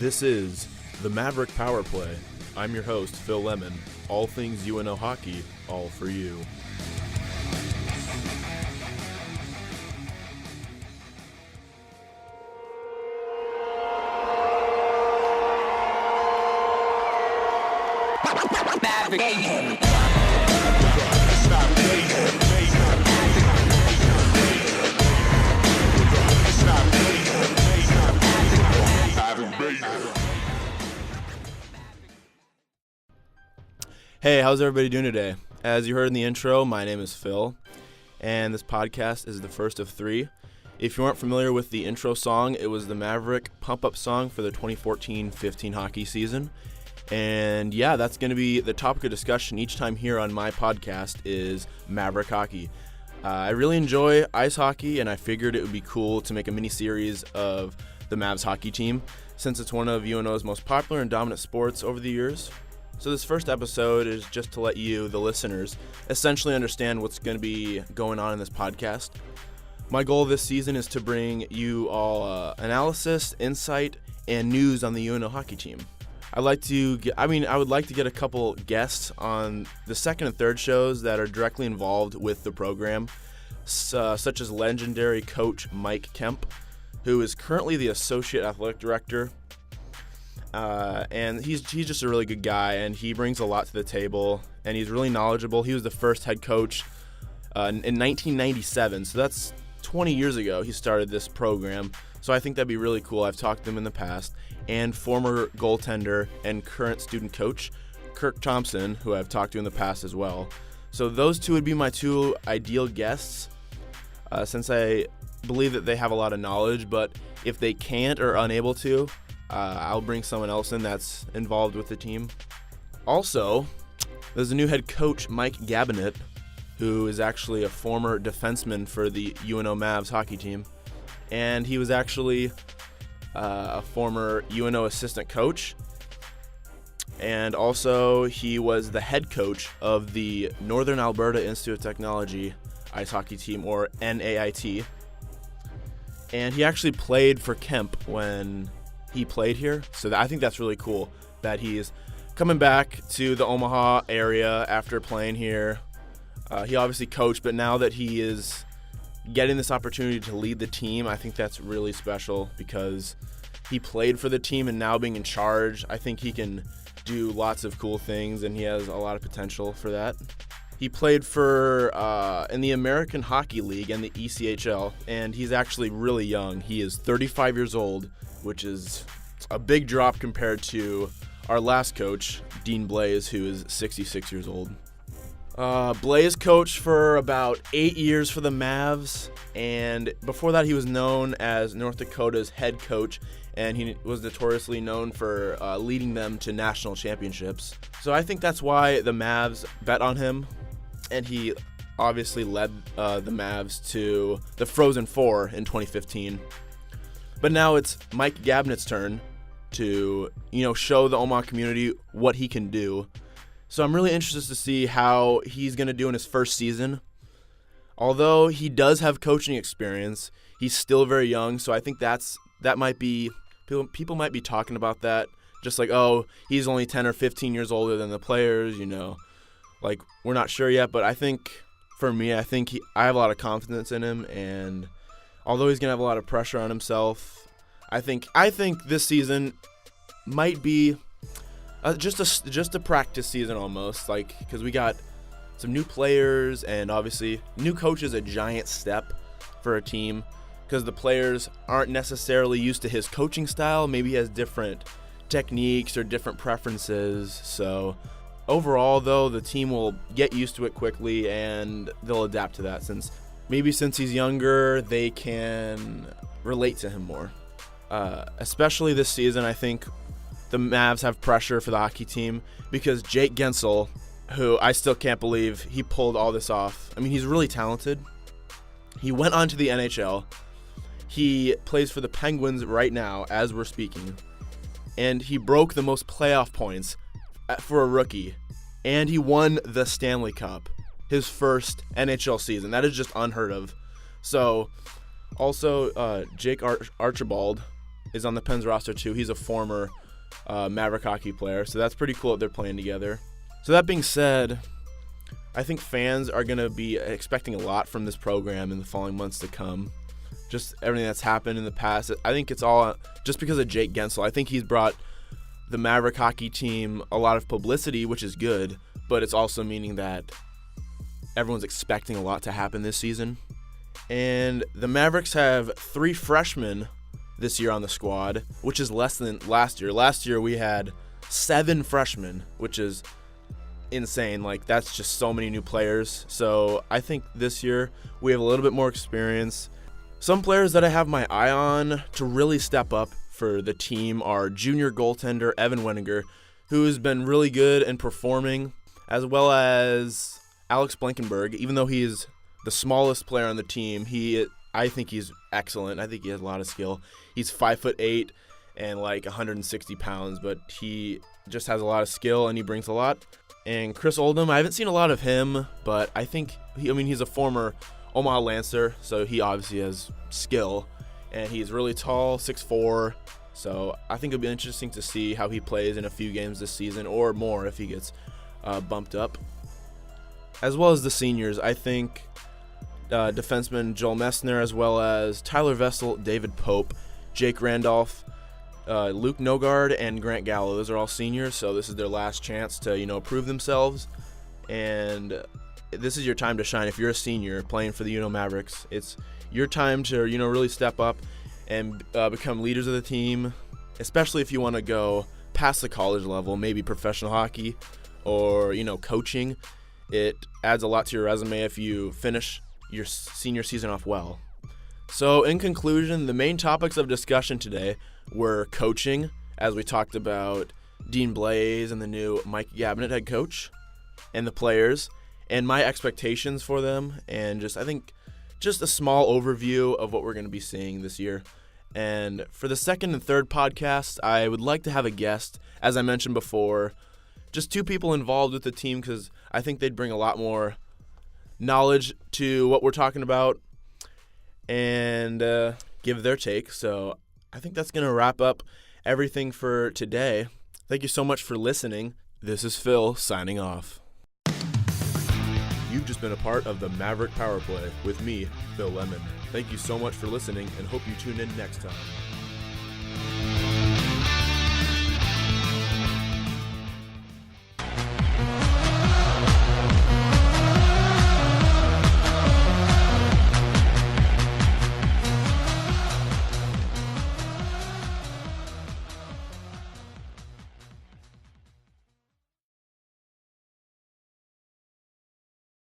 This is the Maverick Powerplay. I'm your host, Phil Lemen. All things UNO hockey, all for you. Maverick. Hey, how's everybody doing today? As you heard in the intro, my name is Phil, and this podcast is the first of three. If you aren't familiar with the intro song, it was the Maverick pump-up song for the 2014-15 hockey season. And yeah, that's going to be the topic of discussion each time here on my podcast is Maverick hockey. I really enjoy ice hockey, and I figured it would be cool to make a mini-series of the Mavs hockey team, since it's one of UNO's most popular and dominant sports over the years. So this first episode is just to let you, the listeners, essentially understand what's going to be going on in this podcast. My goal this season is to bring you all analysis, insight, and news on the UNO hockey team. I would like to get a couple guests on the second and third shows that are directly involved with the program, such as legendary coach Mike Kemp, who is currently the associate athletic director. And he's just a really good guy, and he brings a lot to the table, and he's really knowledgeable. He was the first head coach in 1997, so that's 20 years ago he started this program. So I think that'd be really cool. I've talked to him in the past. And former goaltender and current student coach, Kirk Thompson, who I've talked to in the past as well. So those two would be my two ideal guests, since I believe that they have a lot of knowledge, but if they can't or unable to, I'll bring someone else in that's involved with the team. Also, there's a new head coach, Mike Gabinet, who is actually a former defenseman for the UNO Mavs hockey team. And he was actually a former UNO assistant coach. And also, he was the head coach of the Northern Alberta Institute of Technology ice hockey team, or NAIT. And he actually played for Kemp when he played here. So I think that's really cool that he's coming back to the Omaha area after playing here. He obviously coached, but now that he is getting this opportunity to lead the team, I think that's really special because he played for the team, and now being in charge, I think he can do lots of cool things, and he has a lot of potential for that. He played for in the American Hockey League and the ECHL, and he's actually really young. He is 35 years old, which is a big drop compared to our last coach, Dean Blaze, who is 66 years old. Blaze coached for about 8 years for the Mavs, and before that he was known as North Dakota's head coach, and he was notoriously known for leading them to national championships. So I think that's why the Mavs bet on him, and he obviously led the Mavs to the Frozen Four in 2015. But now it's Mike Gabinet's turn to, show the Omaha community what he can do. So I'm really interested to see how he's going to do in his first season. Although he does have coaching experience, he's still very young, so I think that might be, people might be talking about that, just like, oh, he's only 10 or 15 years older than the players, like, we're not sure yet. But I think, for me, I have a lot of confidence in him, and although he's going to have a lot of pressure on himself, I think this season might be just a practice season almost, like, because we got some new players, and obviously new coach is a giant step for a team because the players aren't necessarily used to his coaching style. Maybe he has different techniques or different preferences. So overall, though, the team will get used to it quickly, and they'll adapt to that since he's younger, they can relate to him more. Especially this season, I think the Mavs have pressure for the hockey team because Jake Gensel, who I still can't believe he pulled all this off. I mean, he's really talented. He went on to the NHL. He plays for the Penguins right now as we're speaking. And he broke the most playoff points for a rookie. And he won the Stanley Cup, his first NHL season. That is just unheard of. So, also, Jake Archibald, is on the Pens roster too. He's a former Maverick hockey player, so that's pretty cool that they're playing together. So that being said, I think fans are going to be expecting a lot from this program in the following months to come. Just everything that's happened in the past. I think it's all just because of Jake Gensel. I think he's brought the Maverick hockey team a lot of publicity, which is good, but it's also meaning that everyone's expecting a lot to happen this season. And the Mavericks have 3 freshmen this year on the squad, which is less than last year. Last year we had 7 freshmen, which is insane. Like, that's just so many new players. So I think this year we have a little bit more experience. Some players that I have my eye on to really step up for the team are junior goaltender Evan Wenninger, who has been really good and performing, as well as Alex Blankenberg. Even though he is the smallest player on the team, I think he's excellent. I think he has a lot of skill. He's 5'8" and like 160 pounds, but he just has a lot of skill and he brings a lot. And Chris Oldham, I haven't seen a lot of him, but I think he's a former Omaha Lancer, so he obviously has skill, and he's really tall, 6'4", so I think it'll be interesting to see how he plays in a few games this season, or more if he gets bumped up. As well as the seniors, I think defenseman Joel Messner, as well as Tyler Vessel, David Pope, Jake Randolph, Luke Nogard, and Grant Gallo. Those are all seniors, so this is their last chance to prove themselves, and this is your time to shine. If you're a senior playing for the Mavericks, it's your time to really step up and become leaders of the team, especially if you want to go past the college level, maybe professional hockey or coaching. It adds a lot to your resume if you finish your senior season off well. So in conclusion, the main topics of discussion today were coaching, as we talked about Dean Blaze and the new Mike Gabinet head coach, and the players, and my expectations for them, and just a small overview of what we're going to be seeing this year. And for the second and third podcast, I would like to have a guest, as I mentioned before, just 2 people involved with the team, because I think they'd bring a lot more knowledge to what we're talking about and give their take. So I think that's going to wrap up everything for today. Thank you so much for listening. This is Phil signing off. You've just been a part of the Maverick Powerplay with me, Phil Lemen. Thank you so much for listening, and hope you tune in next time.